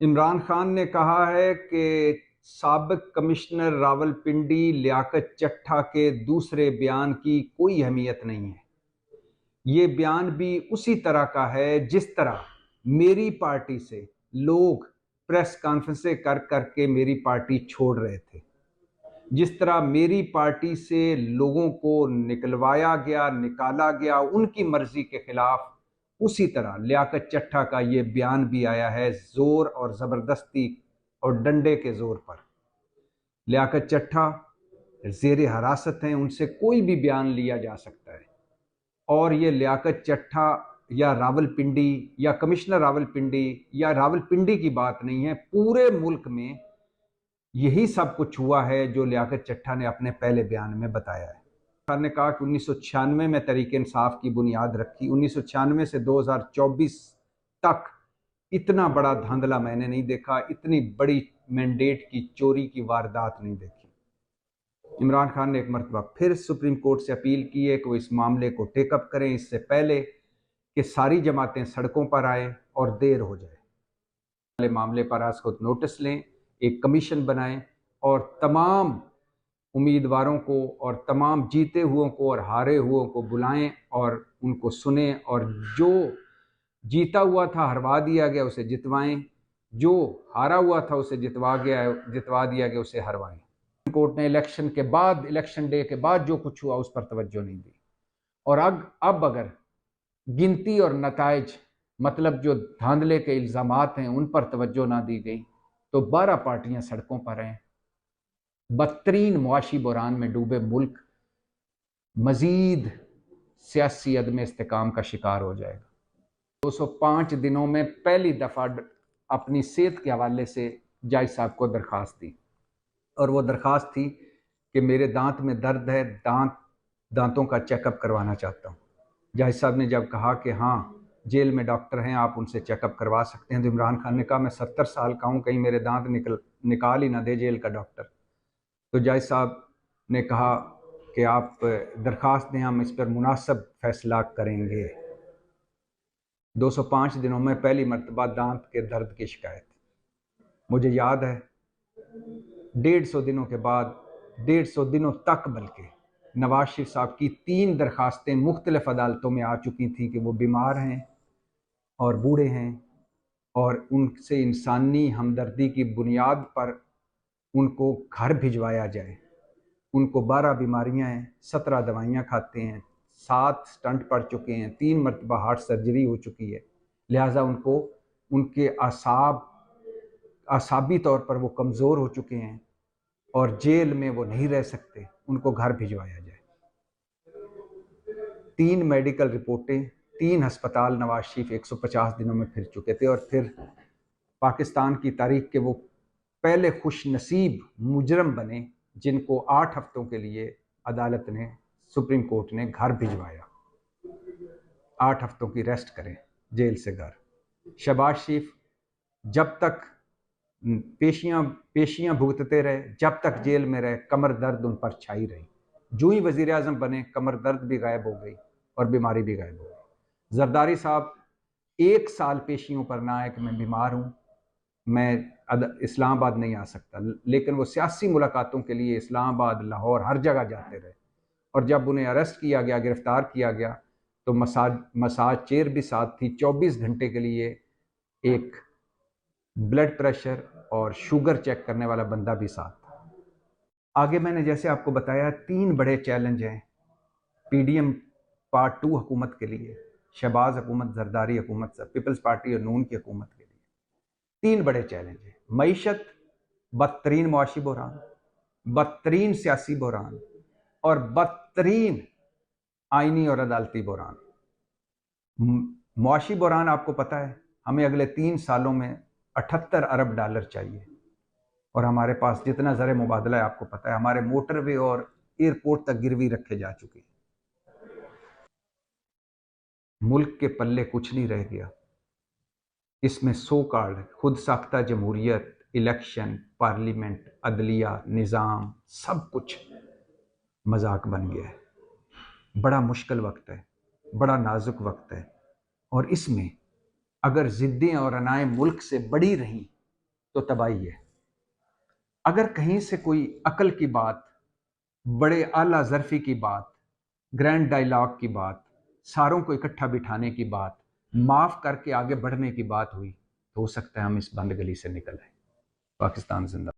इमरान खान ने कहा है कि साबिक कमिश्नर रावलपिंडी लियाकत चट्ठा के दूसरे बयान की कोई अहमियत नहीं है। ये बयान भी उसी तरह का है जिस तरह मेरी पार्टी से लोग प्रेस कॉन्फ्रेंसें कर करके मेरी पार्टी छोड़ रहे थे, जिस तरह मेरी पार्टी से लोगों को निकलवाया गया, निकाला गया उनकी मर्जी के खिलाफ, उसी तरह लियाकत चट्ठा का ये बयान भी आया है जोर और ज़बरदस्ती और डंडे के जोर पर। लियाकत चट्ठा जेर हिरासत हैं, उनसे कोई भी बयान लिया जा सकता है। और ये लियाकत चट्ठा या रावलपिंडी या कमिश्नर रावलपिंडी या रावलपिंडी की बात नहीं है, पूरे मुल्क में यही सब कुछ हुआ है जो लियाकत चट्ठा ने अपने पहले बयान में बताया है। खान ने कहा कि 1996 में तहरीक इंसाफ की बुनियाद रखी, 1996 से 2024 तक इतना बड़ा धांधला मैंने नहीं देखा, इतनी बड़ी मैंडेट की चोरी की वारदात नहीं देखी। इमरान खान ने एक मरतबा फिर सुप्रीम कोर्ट से अपील की है कि वो इस मामले को टेकअप करें, इससे पहले कि सारी जमातें सड़कों पर आए और देर हो जाए। मामले पर आज खुद नोटिस लें, एक कमीशन बनाएं और तमाम उम्मीदवारों को और तमाम जीते हुओं को और हारे हुओं को बुलाएं और उनको सुने, और जो जीता हुआ था हरवा दिया गया उसे जितवाएं, जो हारा हुआ था उसे जितवा दिया गया उसे हरवाएं। कोर्ट ने इलेक्शन के बाद, इलेक्शन डे के बाद जो कुछ हुआ उस पर तवज्जो नहीं दी, और अब अगर गिनती और नताइज मतलब जो धांधले के इल्ज़ामात हैं उन पर तवज्जो ना दी गई तो 12 पार्टियां सड़कों पर हैं। बदतरीन मुआशी बुरान में डूबे मुल्क मजीद सियासी अदम इस्तेकाम का शिकार हो जाएगा। 205 दिनों में पहली दफ़ा अपनी सेहत के हवाले से जज साहब को दरख्वास्त दी, और वो दरख्वास्त थी कि मेरे दांत में दर्द है, दांतों का चेकअप करवाना चाहता हूँ। जज साहब ने जब कहा कि हाँ जेल में डॉक्टर हैं, आप उनसे चेकअप करवा सकते हैं, तो इमरान खान ने कहा मैं 70 साल का हूँ, कहीं मेरे दांत निकाल ही ना दे जेल का डॉक्टर। तो जज साहब ने कहा कि आप दरख्वास्त दें, हम इस पर मुनासिब फैसला करेंगे। 205 दिनों में पहली मरतबा दांत के दर्द की शिकायत। मुझे याद है 150 दिनों के बाद, 150 दिनों तक बल्कि नवाज शरीफ साहब की 3 दरखास्तें मुख्तलिफ अदालतों में आ चुकी थी कि वो बीमार हैं और बूढ़े हैं, और उनसे इंसानी हमदर्दी की बुनियाद पर उनको घर भिजवाया जाए। उनको 12 बीमारियां हैं, 17 दवाइयां खाते हैं, 7 स्टंट पड़ चुके हैं, 3 मरतबा हार्ट सर्जरी हो चुकी है, लिहाजा उनको उनके आसाबी तौर पर वो कमज़ोर हो चुके हैं और जेल में वो नहीं रह सकते, उनको घर भिजवाया जाए। 3 मेडिकल रिपोर्टें, 3 हस्पताल नवाज शरीफ 150 दिनों में फिर चुके थे, और फिर पाकिस्तान की तारीख के वो पहले खुश नसीब मुजरम बने जिनको 8 हफ्तों के लिए अदालत ने, सुप्रीम कोर्ट ने घर भिजवाया। 8 हफ्तों की रेस्ट करें जेल से घर। शहबाज शरीफ जब तक पेशियां भुगतते रहे, जब तक जेल में रहे, कमर दर्द उन पर छाई रही। जो ही वजीर आजम बने कमर दर्द भी गायब हो गई और बीमारी भी गायब हो गई। जरदारी साहब 1 साल पेशियों पर ना आए कि मैं बीमार हूँ, मैं इस्लामाबाद नहीं आ सकता, लेकिन वो सियासी मुलाकातों के लिए इस्लामाबाद, लाहौर, हर जगह जाते रहे, और जब उन्हें अरेस्ट किया गया, गिरफ्तार किया गया, तो मसाज चेयर भी साथ थी, 24 घंटे के लिए एक ब्लड प्रेशर और शुगर चेक करने वाला बंदा भी साथ था। आगे मैंने जैसे आपको बताया 3 बड़े चैलेंज हैं पीडीएम पार्ट 2 हुकूमत के लिए, शहबाज हुकूमत, जरदारी हुकूमत, पीपल्स पार्टी और नून की हुकूमत के लिए 3 बड़े चैलेंज हैं। मईशत, बदतरीन मुआशी बहरान, बदतरीन सियासी बहरान और बदतरीन आईनी और अदालती बहरान। मुआशी बहरान आपको पता है, हमें अगले 3 सालों में 78 अरब डॉलर चाहिए, और हमारे पास जितना ज़र मुबादला है आपको पता है, हमारे मोटरवे और एयरपोर्ट तक गिरवी रखे जा चुके हैं। मुल्क के पल्ले कुछ नहीं रह गया। इसमें सो कॉल्ड खुद साख्ता जमहूरियत, इलेक्शन, पार्लियामेंट, अदलिया, निज़ाम, सब कुछ मजाक बन गया है। बड़ा मुश्किल वक्त है, बड़ा नाजुक वक्त है, और इसमें अगर ज़िद्दें और अनाएं मुल्क से बड़ी रहीं तो तबाही है। अगर कहीं से कोई अकल की बात, बड़े आला ज़र्फ़ी की बात, ग्रैंड डायलॉग की बात, सारों को इकट्ठा बिठाने की बात, माफ़ करके आगे बढ़ने की बात हुई, तो हो सकता है हम इस बंद गली से निकल आए। पाकिस्तान जिंदा।